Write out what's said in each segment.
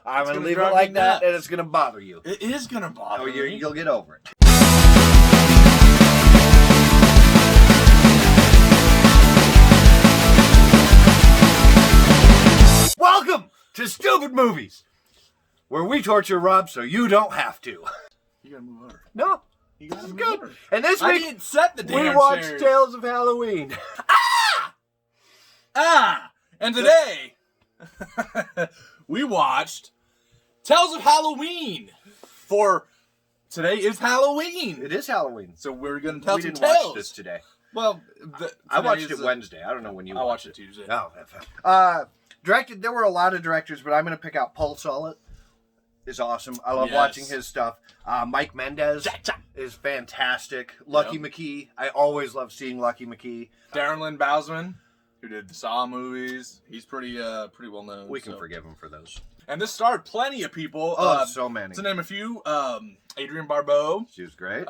I'm going to leave it like that, and it's going to bother you. It is going to bother me. You'll get over it. Welcome to Stupid Movies, where we torture Rob so you don't have to. You gotta move over. No, This is good. Over. And this week, didn't set the damn we watched chairs. Tales of Halloween. And today, we watched Tales of Halloween. For today is Halloween. It is Halloween. So we're going to tell we some didn't tales. watch this today. Well, I watched it Wednesday. I don't know when you watched it. Tuesday. Oh, directed. There were a lot of directors, but I'm going to pick out Paul Solid. Is awesome. I love watching his stuff. Mike Mendez is fantastic. Lucky McKee. I always love seeing Lucky McKee. Darren Lynn Bousman, who did the Saw movies. He's pretty well known. We can forgive him for those. And this starred plenty of people. So many. To name a few, Adrienne Barbeau. She was great.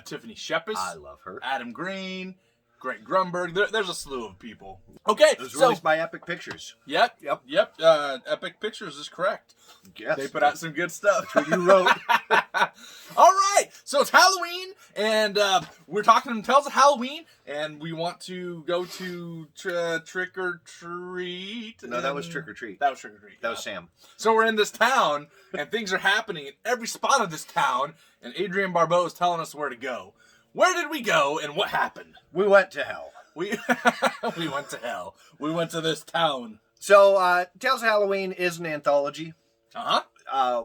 Tiffany Shepis. I love her. Adam Green. Greg Grunberg. There's a slew of people. Okay, it was released by Epic Pictures. Yep. Epic Pictures is correct. Yes. They put out some good stuff. That's what you wrote. All right, so it's Halloween, and we're talking Tales of Halloween, and we want to go to Trick or Treat. No, that was Trick or Treat. That was Trick or Treat. That was Sam. So we're in this town, and things are happening in every spot of this town, and Adrienne Barbeau is telling us where to go. Where did we go, and what happened? We went to hell. We went to hell. We went to this town. So, Tales of Halloween is an anthology.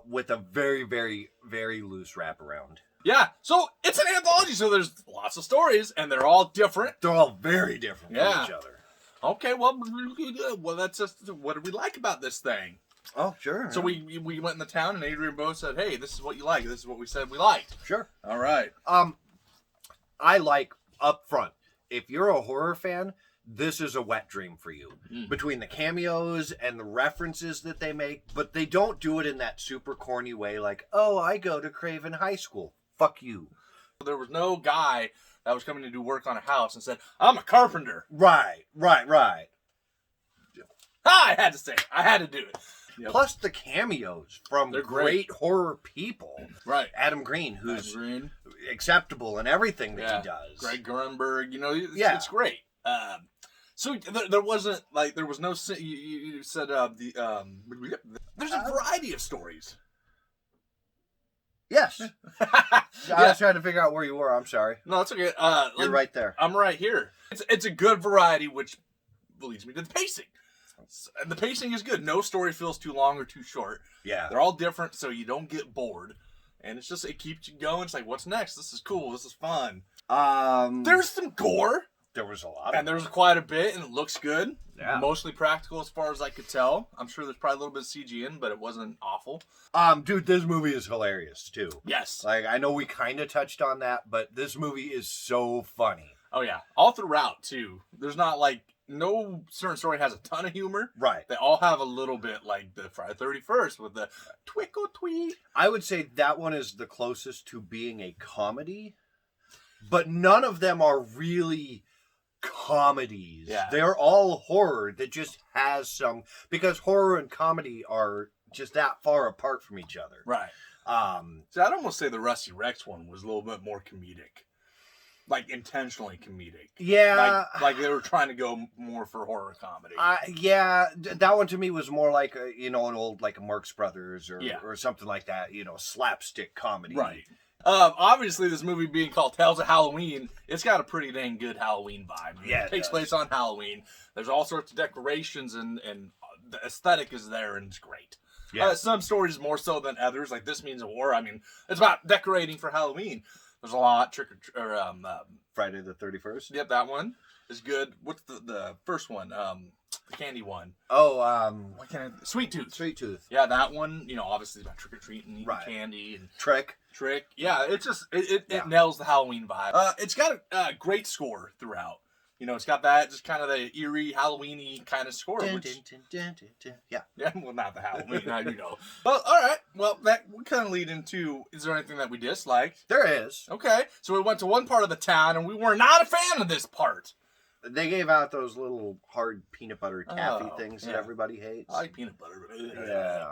With a very, very, very loose wraparound. Yeah, so it's an anthology, so there's lots of stories, and they're all different. They're all very different from each other. Okay, well, that's just, what did we like about this thing? Oh, sure. So we went in the town, and Adrienne Barbeau said, hey, this is what you like. This is what we said we liked. Sure. All right. I like, up front, if you're a horror fan, this is a wet dream for you. Between the cameos and the references that they make, but they don't do it in that super corny way like, oh, I go to Craven High School. Fuck you. There was no guy that was coming to do work on a house and said, I'm a carpenter. Right. I had to say it. I had to do it. Yep. Plus the cameos from great horror people. Right. Adam Green, who's acceptable in everything that he does. Greg Grunberg, it's great. So there wasn't, there was no, you said, there's a variety of stories. Yes. I was trying to figure out where you were. I'm sorry. No, that's okay. You're right there. I'm right here. It's a good variety, which leads me to the pacing. And the pacing is good. No story feels too long or too short. Yeah. They're all different, so you don't get bored. And it's just, it keeps you going. It's like, what's next? This is cool. This is fun. There's some gore. There was a lot. And there's quite a bit, and it looks good. Yeah. Mostly practical as far as I could tell. I'm sure there's probably a little bit of CG in, but it wasn't awful. Dude, this movie is hilarious, too. Yes. I know we kind of touched on that, but this movie is so funny. Oh, yeah. All throughout, too. There's not, no certain story has a ton of humor. Right. They all have a little bit, like the Friday 31st with the twinkle tweet. I would say that one is the closest to being a comedy, but none of them are really comedies. Yeah. They're all horror that just has some, because horror and comedy are just that far apart from each other. Right. So I'd almost say the Rusty Rex one was a little bit more comedic. Intentionally comedic. Yeah. Like they were trying to go more for horror comedy. Yeah, that one to me was more like, an old, Marx Brothers or something like that, slapstick comedy. Right. Obviously, this movie being called Tales of Halloween, it's got a pretty dang good Halloween vibe. Yeah, it takes place on Halloween. There's all sorts of decorations, and the aesthetic is there, and it's great. Yeah. Some stories more so than others, like This Means a War. I mean, it's about decorating for Halloween. There's a lot. Friday the 31st? Yep, that one is good. What's the first one? The candy one. Oh, Sweet Tooth. Sweet Tooth. Yeah, that one, obviously about trick-or-treating, eating candy. And Trick. Yeah, it just, it nails the Halloween vibe. It's got a great score throughout. It's got that, just kind of the eerie, Halloween-y kind of score. Yeah. Yeah, well, not the Halloween, Well, all right. Well, that would kind of lead into, is there anything that we disliked? There is. Okay. So we went to one part of the town, and we were not a fan of this part. They gave out those little hard peanut butter taffy things that yeah. everybody hates. I like peanut butter. Yeah.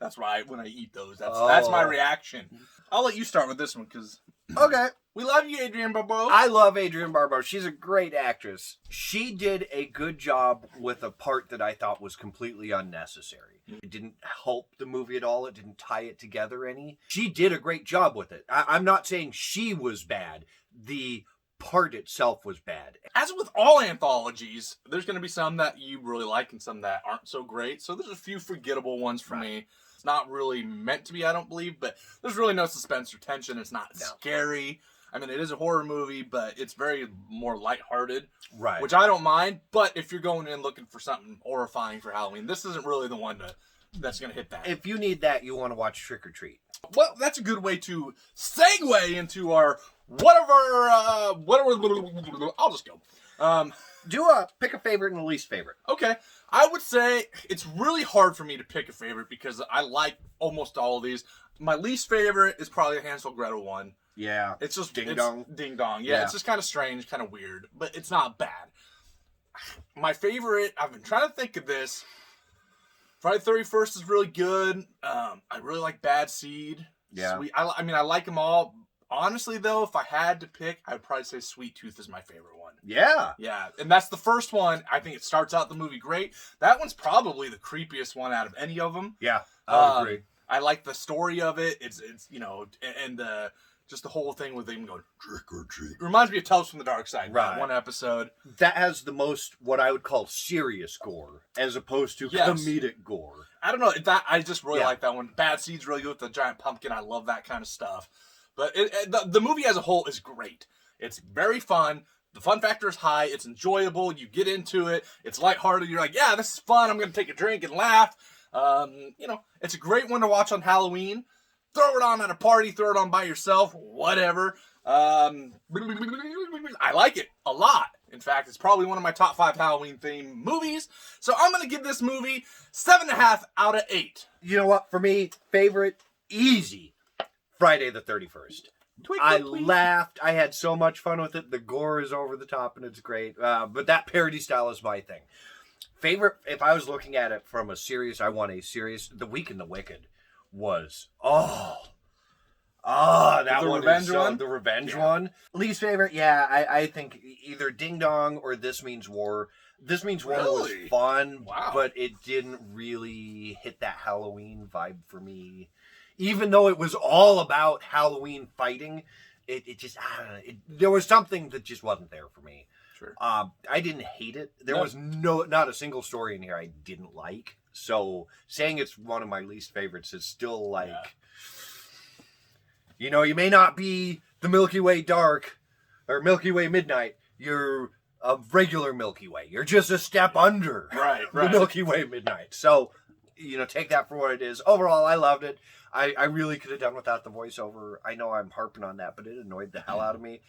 That's right. When I eat those, that's my reaction. I'll let you start with this one because Okay. we love you, Adrienne Barbeau. I love Adrienne Barbeau. She's a great actress. She did a good job with a part that I thought was completely unnecessary. It didn't help the movie at all. It didn't tie it together any. She did a great job with it. I'm not saying she was bad. The part itself was bad. As with all anthologies, there's going to be some that you really like and some that aren't so great. So there's a few forgettable ones for me. It's not really meant to be, I don't believe, but there's really no suspense or tension. It's not scary. I mean, it is a horror movie, but it's very more lighthearted, Right. which I don't mind. But if you're going in looking for something horrifying for Halloween, this isn't really the one that's going to hit that. If you need that, you want to watch Trick or Treat. Well, that's a good way to segue into our I'll just go. Pick a favorite and a least favorite. Okay. I would say it's really hard for me to pick a favorite because I like almost all of these. My least favorite is probably the Hansel Gretel one. Yeah. It's just Ding dong. Ding dong. Yeah, it's just kind of strange, kind of weird, but it's not bad. My favorite, I've been trying to think of this. Friday the 31st is really good. I really like Bad Seed. Yeah. Sweet. I mean, I like them all. Honestly, though, if I had to pick, I would probably say Sweet Tooth is my favorite one. Yeah. Yeah, and that's the first one. I think it starts out the movie great. That one's probably the creepiest one out of any of them. Yeah, I would agree. I like the story of it. It's and just the whole thing with them going trick or treat. It reminds me of Tales from the Dark Side. Right. One episode. That has the most, what I would call serious gore, as opposed to comedic gore. I don't know. I just really like that one. Bad Seed's really good with the giant pumpkin. I love that kind of stuff. But the movie as a whole is great. It's very fun. The fun factor is high. It's enjoyable. You get into it. It's lighthearted. You're like, yeah, this is fun. I'm going to take a drink and laugh. It's a great one to watch on Halloween. Throw it on at a party. Throw it on by yourself. Whatever. I like it a lot. In fact, it's probably one of my top 5 Halloween-themed movies. So I'm going to give this movie 7.5 out of 8. You know what? For me, favorite, easy, Friday the 31st. I laughed. I had so much fun with it. The gore is over the top and it's great. But that parody style is my thing. Favorite, if I was looking at it from a serious, I want a serious, The Week in the Wicked was, that the one revenge is one? the revenge one. Least favorite, I think either Ding Dong or This Means War. This Means War was fun, but it didn't really hit that Halloween vibe for me. Even though it was all about Halloween fighting, it just, I don't know, there was something that just wasn't there for me. Sure. I didn't hate it. There was not a single story in here I didn't like. So saying it's one of my least favorites is still like, you may not be the Milky Way Dark or Milky Way Midnight. You're a regular Milky Way. You're just a step under the Milky Way Midnight. So, take that for what it is. Overall, I loved it. I really could have done without the voiceover. I know I'm harping on that, but it annoyed the hell out of me.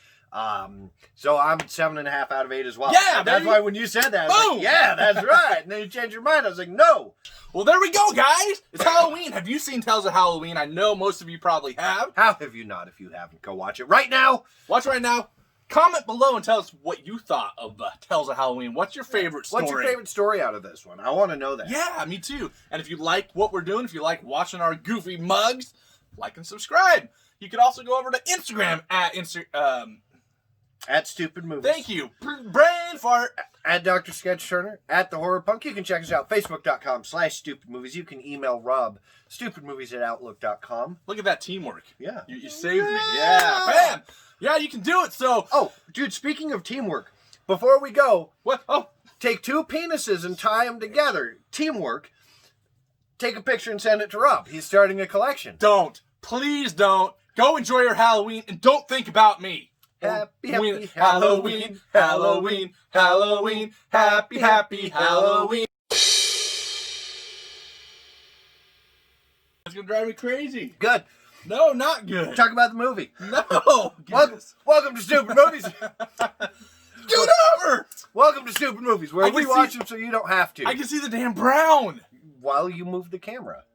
So I'm 7.5 out of 8 as well. Yeah, that's why when you said that, I was like, yeah, that's right. And then you changed your mind. I was like, no. Well, there we go, guys. It's Halloween. Have you seen Tales of Halloween? I know most of you probably have. How have you not? If you haven't, go watch it right now. Watch right now. Comment below and tell us what you thought of Tales of Halloween. What's your favorite story? What's your favorite story out of this one? I want to know that. Yeah, me too. And if you like what we're doing, if you like watching our goofy mugs, like and subscribe. You could also go over to Instagram at Stoopid Movies. Thank you. Brain fart. At Dr. Sketch Turner. At The Horror Punk. You can check us out. Facebook.com/StupidMovies. You can email Rob. StupidMovies@Outlook.com. Look at that teamwork. Yeah. You saved me. Yeah. Bam. Yeah, you can do it. So. Oh, dude, speaking of teamwork, before we go. What? Oh. Take 2 penises and tie them together. Teamwork. Take a picture and send it to Rob. He's starting a collection. Don't. Please don't. Go enjoy your Halloween and don't think about me. Happy Halloween, Halloween. Halloween, happy Halloween. It's gonna drive me crazy. Good. No, not good. Talk about the movie. No. Welcome to Stupid Movies. Do it over. Welcome to Stupid Movies, where we watch them so you don't have to. I can see the damn brown. While you move the camera.